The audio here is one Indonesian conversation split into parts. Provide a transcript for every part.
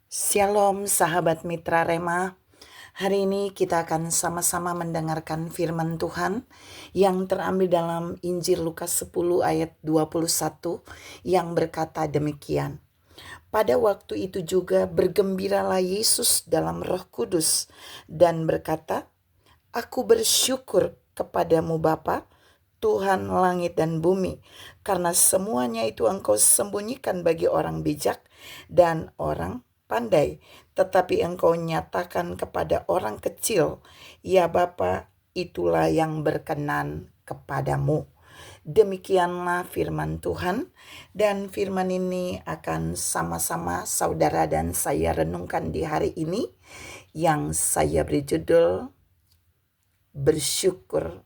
Shalom sahabat Mitra Rema. Hari ini kita akan sama-sama mendengarkan firman Tuhan yang terambil dalam Injil Lukas 10 ayat 21 yang berkata demikian. Pada waktu itu juga bergembiralah Yesus dalam Roh Kudus dan berkata, "Aku bersyukur kepadamu Bapa, Tuhan langit dan bumi, karena semuanya itu Engkau sembunyikan bagi orang bijak dan orang pandai, tetapi Engkau nyatakan kepada orang kecil. Ya Bapa, itulah yang berkenan kepadamu." Demikianlah firman Tuhan, dan firman ini akan sama-sama saudara dan saya renungkan di hari ini yang saya beri judul bersyukur.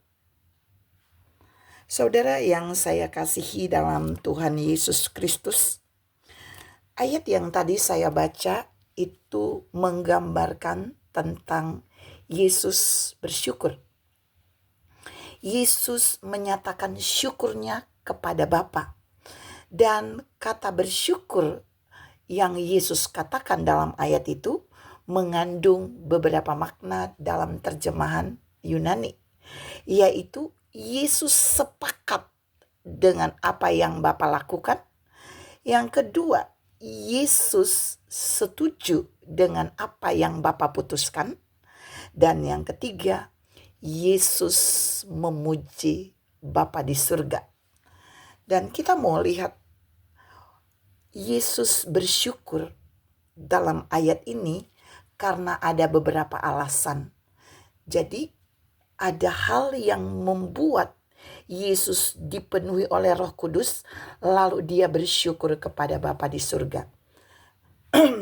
Saudara yang saya kasihi dalam Tuhan Yesus Kristus, ayat yang tadi saya baca itu menggambarkan tentang Yesus bersyukur. Yesus menyatakan syukurnya kepada Bapa. Dan kata bersyukur yang Yesus katakan dalam ayat itu mengandung beberapa makna dalam terjemahan Yunani, yaitu Yesus sepakat dengan apa yang Bapa lakukan. Yang kedua, Yesus setuju dengan apa yang Bapa putuskan. Dan yang ketiga, Yesus memuji Bapa di surga. Dan kita mau lihat Yesus bersyukur dalam ayat ini karena ada beberapa alasan. Jadi ada hal yang membuat Yesus dipenuhi oleh Roh Kudus, lalu dia bersyukur kepada Bapa di surga.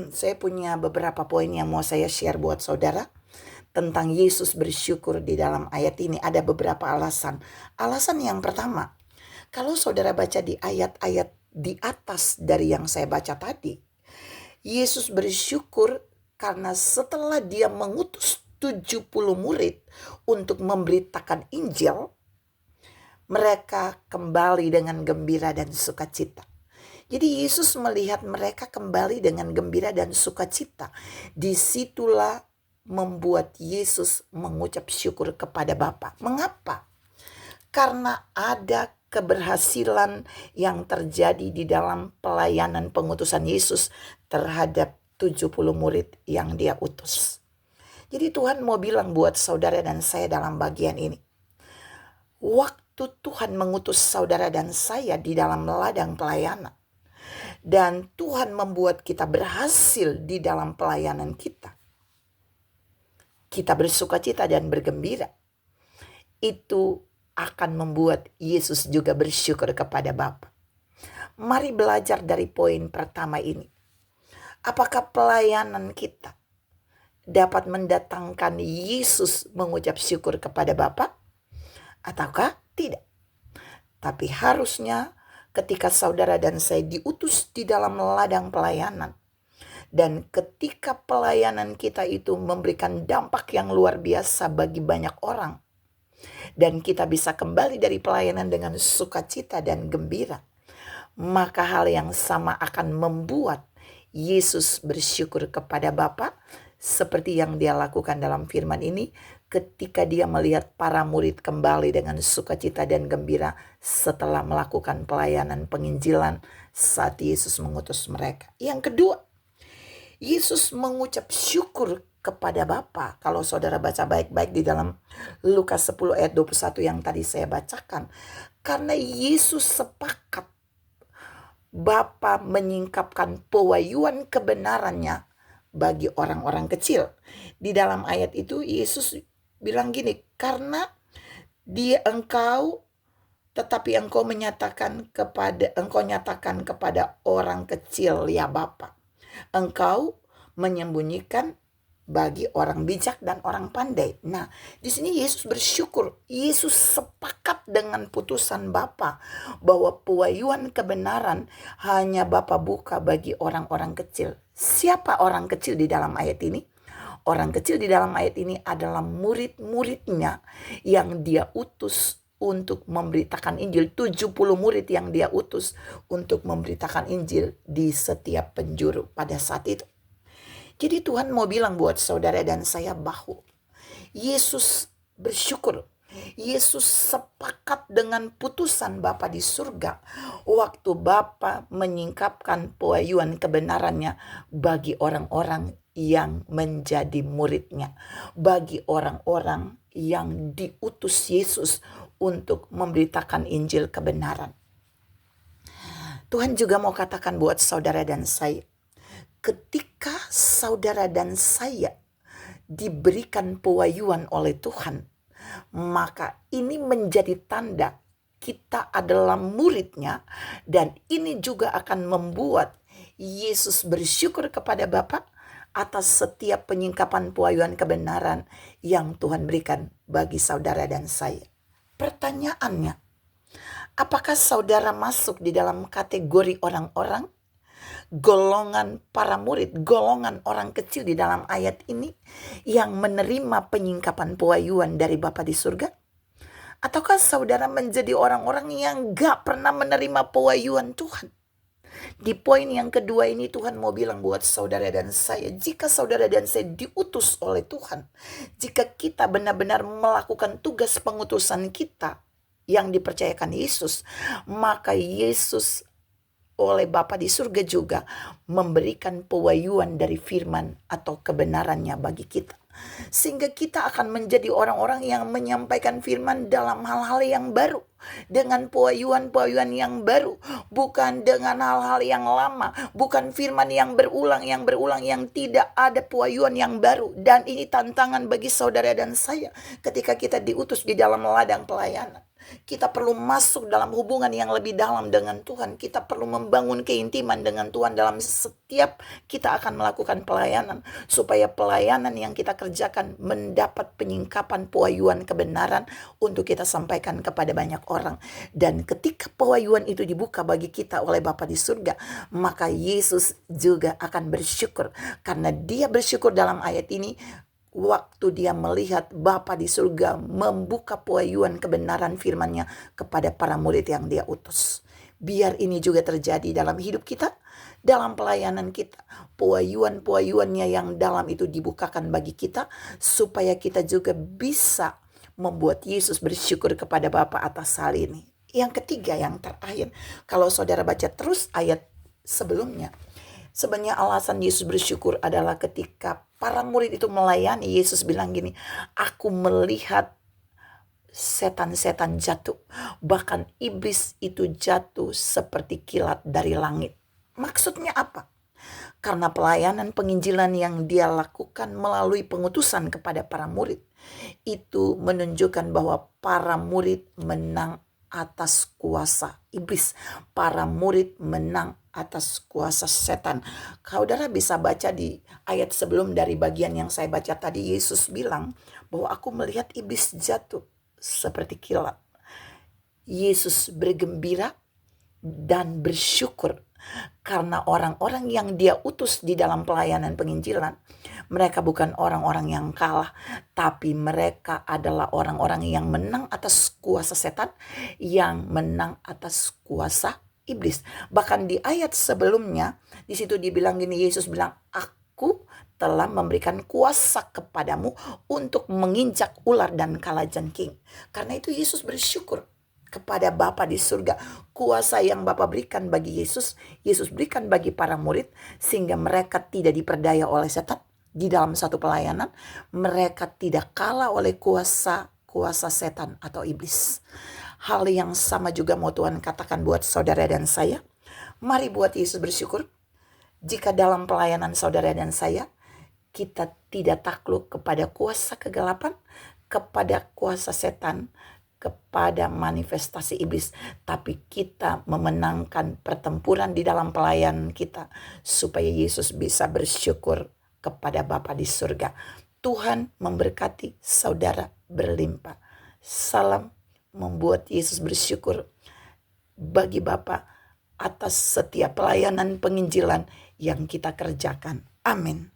Saya punya beberapa poin yang mau saya share buat saudara tentang Yesus bersyukur di dalam ayat ini. Ada beberapa alasan. Alasan yang pertama, kalau saudara baca di ayat-ayat di atas dari yang saya baca tadi, Yesus bersyukur karena setelah dia mengutus 70 murid untuk memberitakan Injil, mereka kembali dengan gembira dan sukacita. Jadi Yesus melihat mereka kembali dengan gembira dan sukacita. Disitulah membuat Yesus mengucap syukur kepada Bapa. Mengapa? Karena ada keberhasilan yang terjadi di dalam pelayanan pengutusan Yesus terhadap 70 murid yang dia utus. Jadi Tuhan mau bilang buat saudara dan saya dalam bagian ini, waktu Tuhan mengutus saudara dan saya di dalam ladang pelayanan, dan Tuhan membuat kita berhasil di dalam pelayanan kita, kita bersukacita dan bergembira, itu akan membuat Yesus juga bersyukur kepada Bapa. Mari belajar dari poin pertama ini. Apakah pelayanan kita dapat mendatangkan Yesus mengucap syukur kepada Bapa ataukah tidak? Tapi harusnya ketika saudara dan saya diutus di dalam ladang pelayanan, dan ketika pelayanan kita itu memberikan dampak yang luar biasa bagi banyak orang, dan kita bisa kembali dari pelayanan dengan sukacita dan gembira, maka hal yang sama akan membuat Yesus bersyukur kepada Bapa seperti yang dia lakukan dalam firman ini ketika dia melihat para murid kembali dengan sukacita dan gembira setelah melakukan pelayanan penginjilan saat Yesus mengutus mereka. Yang kedua, Yesus mengucap syukur kepada Bapa. Kalau saudara baca baik-baik di dalam Lukas 10 ayat 21 yang tadi saya bacakan. Karena Yesus sepakat Bapa menyingkapkan pewahyuan kebenarannya bagi orang-orang kecil. Di dalam ayat itu Yesus bilang gini, karena dia tetapi engkau nyatakan kepada orang kecil, ya Bapa. Engkau menyembunyikan bagi orang bijak dan orang pandai. Nah, di sini Yesus bersyukur. Yesus sepakat dengan putusan Bapa bahwa pewahyuan kebenaran hanya Bapa buka bagi orang-orang kecil. Siapa orang kecil di dalam ayat ini? Orang kecil di dalam ayat ini adalah murid-muridnya yang dia utus untuk memberitakan Injil. 70 murid yang dia utus untuk memberitakan Injil di setiap penjuru pada saat itu. Jadi Tuhan mau bilang buat saudara dan saya bahwa Yesus bersyukur. Yesus sepakat dengan putusan Bapa di surga waktu Bapa menyingkapkan pewahyuan kebenarannya bagi orang-orang yang menjadi muridnya, bagi orang-orang yang diutus Yesus untuk memberitakan Injil kebenaran. Tuhan juga mau katakan buat saudara dan saya, ketika saudara dan saya diberikan pewahyuan oleh Tuhan, maka ini menjadi tanda kita adalah muridnya, dan ini juga akan membuat Yesus bersyukur kepada Bapa atas setiap penyingkapan pewahyuan kebenaran yang Tuhan berikan bagi saudara dan saya. Pertanyaannya, apakah saudara masuk di dalam kategori orang-orang golongan para murid, golongan orang kecil di dalam ayat ini yang menerima penyingkapan pewahyuan dari Bapa di surga? Ataukah saudara menjadi orang-orang yang gak pernah menerima pewahyuan Tuhan? Di poin yang kedua ini Tuhan mau bilang buat saudara dan saya, jika saudara dan saya diutus oleh Tuhan, jika kita benar-benar melakukan tugas pengutusan kita yang dipercayakan Yesus, maka Yesus oleh Bapa di surga juga memberikan pewahyuan dari firman atau kebenarannya bagi kita. Sehingga kita akan menjadi orang-orang yang menyampaikan firman dalam hal-hal yang baru, dengan pewahyuan-pewahyuan yang baru, bukan dengan hal-hal yang lama, bukan firman yang berulang, yang tidak ada pewahyuan yang baru. Dan ini tantangan bagi saudara dan saya ketika kita diutus di dalam ladang pelayanan. Kita perlu masuk dalam hubungan yang lebih dalam dengan Tuhan. Kita perlu membangun keintiman dengan Tuhan dalam setiap kita akan melakukan pelayanan, supaya pelayanan yang kita kerjakan mendapat penyingkapan pewahyuan kebenaran untuk kita sampaikan kepada banyak orang. Dan ketika pewahyuan itu dibuka bagi kita oleh Bapa di surga, maka Yesus juga akan bersyukur. Karena Dia bersyukur dalam ayat ini waktu Dia melihat Bapa di surga membuka pewahyuan kebenaran firman-Nya kepada para murid yang Dia utus. Biar ini juga terjadi dalam hidup kita, dalam pelayanan kita. Pewahyuan-pewahyuannya yang dalam itu dibukakan bagi kita, supaya kita juga bisa membuat Yesus bersyukur kepada Bapa atas hal ini. Yang ketiga, yang terakhir, kalau saudara baca terus ayat sebelumnya, sebenarnya alasan Yesus bersyukur adalah ketika para murid itu melayani, Yesus bilang gini, aku melihat setan-setan jatuh, bahkan iblis itu jatuh seperti kilat dari langit. Maksudnya apa? Karena pelayanan penginjilan yang Dia lakukan melalui pengutusan kepada para murid, itu menunjukkan bahwa para murid menang atas kuasa iblis. Para murid menang atas kuasa setan. Saudara bisa baca di ayat sebelum dari bagian yang saya baca tadi, Yesus bilang bahwa aku melihat iblis jatuh seperti kilat. Yesus bergembira dan bersyukur karena orang-orang yang Dia utus di dalam pelayanan penginjilan, mereka bukan orang-orang yang kalah, tapi mereka adalah orang-orang yang menang atas kuasa setan, yang menang atas kuasa iblis. Bahkan di ayat sebelumnya, di situ dibilang gini, Yesus bilang, aku telah memberikan kuasa kepadamu untuk menginjak ular dan kalajengking. Karena itu Yesus bersyukur kepada Bapa di surga. Kuasa yang Bapa berikan bagi Yesus, Yesus berikan bagi para murid, sehingga mereka tidak diperdaya oleh setan di dalam satu pelayanan. Mereka tidak kalah oleh kuasa setan atau iblis. Hal yang sama juga mau Tuhan katakan buat saudara dan saya. Mari buat Yesus bersyukur jika dalam pelayanan saudara dan saya, kita tidak takluk kepada kuasa kegelapan, kepada kuasa setan, kepada manifestasi iblis, tapi kita memenangkan pertempuran di dalam pelayanan kita, supaya Yesus bisa bersyukur kepada Bapa di surga. Tuhan memberkati saudara berlimpah. Salam membuat Yesus bersyukur bagi Bapa atas setiap pelayanan penginjilan yang kita kerjakan. Amin.